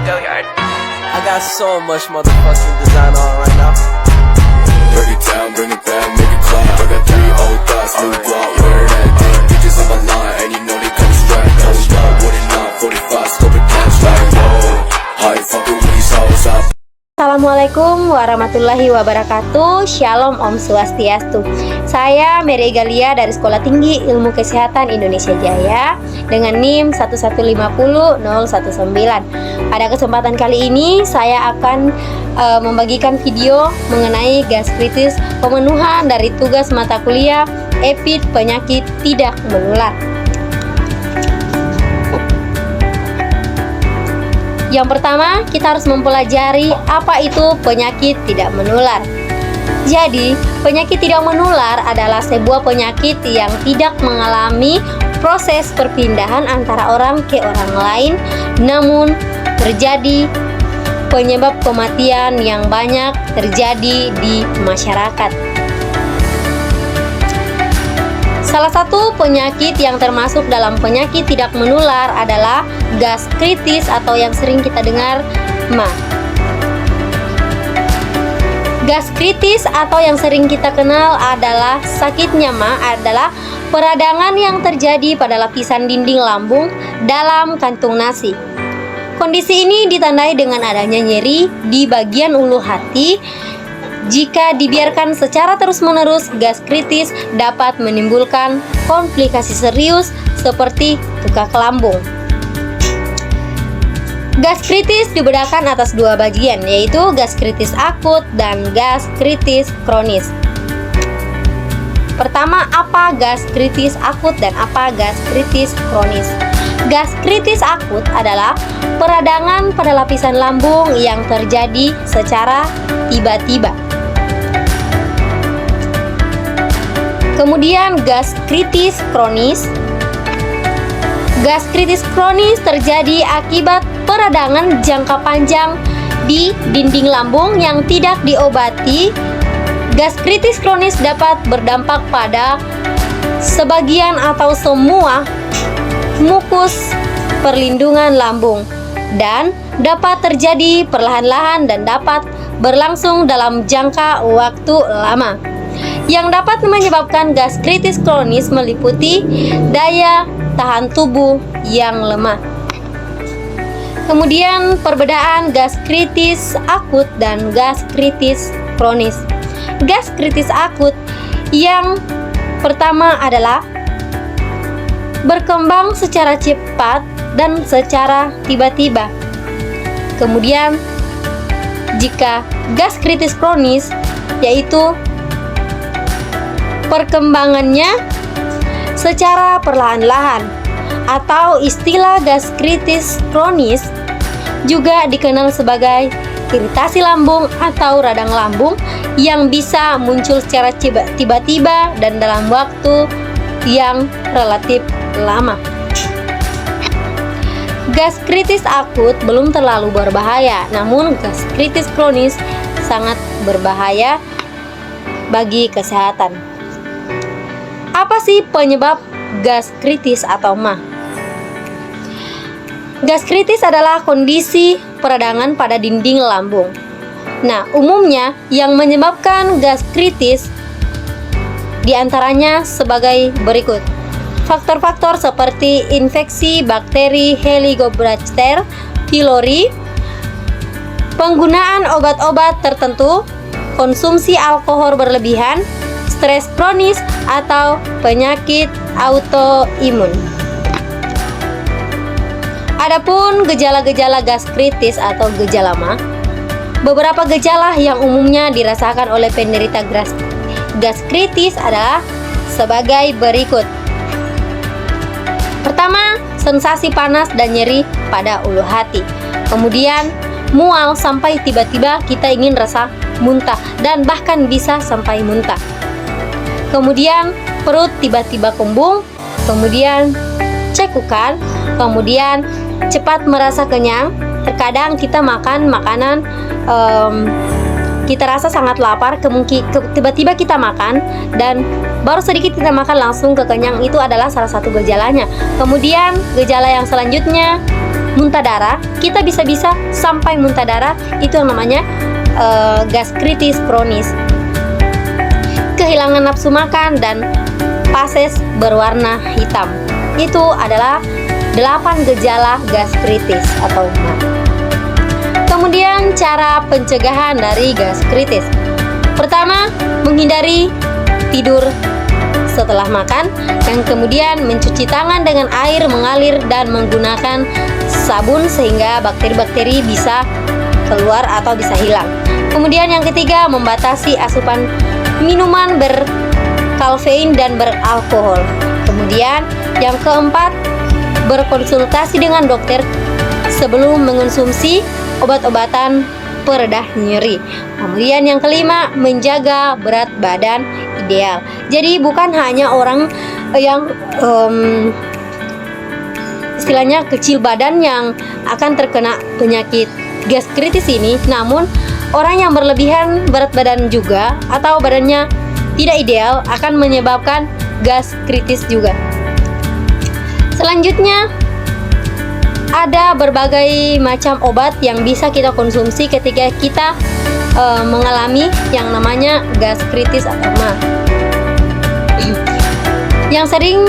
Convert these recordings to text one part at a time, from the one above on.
I got so much motherfucking design on right now. Break it down, bring it back, make it clap. I got 3 old thoughts, new guap, wear that thing. Bitches on my line, and you know they come strapped. Hold up, what it not, 45, scope it cash like whoa. How you fucking with these hoes up? Assalamualaikum warahmatullahi wabarakatuh. Shalom Om Swastiastu. Saya Mary Galia dari Sekolah Tinggi Ilmu Kesehatan Indonesia Jaya dengan NIM 1150019. Pada kesempatan kali ini saya akan membagikan video mengenai gastritis, pemenuhan dari tugas mata kuliah EPID penyakit tidak menular. Yang pertama, kita harus mempelajari apa itu penyakit tidak menular. Jadi, penyakit tidak menular adalah sebuah penyakit yang tidak mengalami proses perpindahan antara orang ke orang lain, namun terjadi penyebab kematian yang banyak terjadi di masyarakat. Salah satu penyakit yang termasuk dalam penyakit tidak menular adalah gastritis atau yang sering kita dengar MA. Gastritis atau yang sering kita kenal adalah sakitnya MA adalah peradangan yang terjadi pada lapisan dinding lambung dalam kantung nasi. Kondisi ini ditandai dengan adanya nyeri di bagian ulu hati. Jika dibiarkan secara terus-menerus, gastritis dapat menimbulkan komplikasi serius seperti tukak lambung. Gastritis dibedakan atas 2 bagian, yaitu gastritis akut dan gastritis kronis. Pertama, apa gastritis akut dan apa gastritis kronis? Gastritis akut adalah peradangan pada lapisan lambung yang terjadi secara tiba-tiba. Kemudian gastritis kronis. Gastritis kronis terjadi akibat peradangan jangka panjang di dinding lambung yang tidak diobati. Gastritis kronis dapat berdampak pada sebagian atau semua mukus perlindungan lambung dan dapat terjadi perlahan-lahan dan dapat berlangsung dalam jangka waktu lama. Yang dapat menyebabkan gastritis kronis meliputi daya tahan tubuh yang lemah. Kemudian perbedaan gastritis akut dan gastritis kronis. Gastritis akut yang pertama adalah berkembang secara cepat dan secara tiba-tiba. Kemudian jika gastritis kronis yaitu perkembangannya secara perlahan-lahan, atau istilah gastritis kronis juga dikenal sebagai iritasi lambung atau radang lambung yang bisa muncul secara tiba-tiba dan dalam waktu yang relatif lama. Gastritis akut belum terlalu berbahaya, namun gastritis kronis sangat berbahaya bagi kesehatan. Apa sih penyebab gastritis atau MA? Gastritis adalah kondisi peradangan pada dinding lambung. Nah, umumnya yang menyebabkan gastritis diantaranya sebagai berikut. Faktor-faktor seperti infeksi bakteri Helicobacter pylori, penggunaan obat-obat tertentu, konsumsi alkohol berlebihan, stres kronis, atau penyakit autoimun. Adapun gejala-gejala gastritis atau gejala MA, beberapa gejala yang umumnya dirasakan oleh penderita gastritis adalah sebagai berikut. Pertama, sensasi panas dan nyeri pada ulu hati. Kemudian mual sampai tiba-tiba kita ingin rasa muntah dan bahkan bisa sampai muntah. Kemudian perut tiba-tiba kembung, kemudian cekukan, kemudian cepat merasa kenyang. Terkadang kita makan makanan kita rasa sangat lapar, tiba-tiba kita makan dan baru sedikit kita makan langsung kekenyang. Itu adalah salah satu gejalanya. Kemudian gejala yang selanjutnya muntah darah, kita bisa-bisa sampai muntah darah, itu yang namanya gastritis kronis. Kehilangan nafsu makan dan fases berwarna hitam. Itu adalah 8 gejala gastritis atau MA. Kemudian cara pencegahan dari gastritis. Pertama, menghindari tidur setelah makan, yang kemudian mencuci tangan dengan air mengalir dan menggunakan sabun sehingga bakteri-bakteri bisa keluar atau bisa hilang. Kemudian yang ketiga, membatasi asupan minuman berkafein dan beralkohol. Kemudian yang keempat, berkonsultasi dengan dokter sebelum mengonsumsi obat-obatan peredah nyeri. Kemudian yang kelima, menjaga berat badan ideal. Jadi bukan hanya orang yang istilahnya kecil badan yang akan terkena penyakit gastritis ini, namun orang yang berlebihan berat badan juga atau badannya tidak ideal akan menyebabkan gastritis juga. Selanjutnya, ada berbagai macam obat yang bisa kita konsumsi ketika kita mengalami yang namanya gastritis atau MA. Yang sering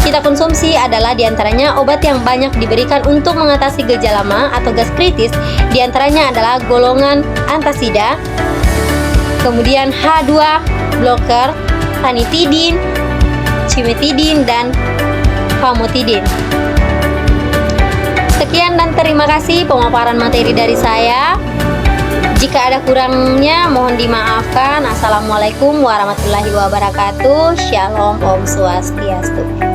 kita konsumsi adalah diantaranya obat yang banyak diberikan untuk mengatasi gejala MA atau gastritis. Diantaranya adalah golongan antasida, kemudian H2 blocker, ranitidin, cimetidin, dan famotidin. Sekian dan terima kasih pemaparan materi dari saya. Jika ada kurangnya mohon dimaafkan. Assalamualaikum warahmatullahi wabarakatuh. Shalom, Om Swastiastu.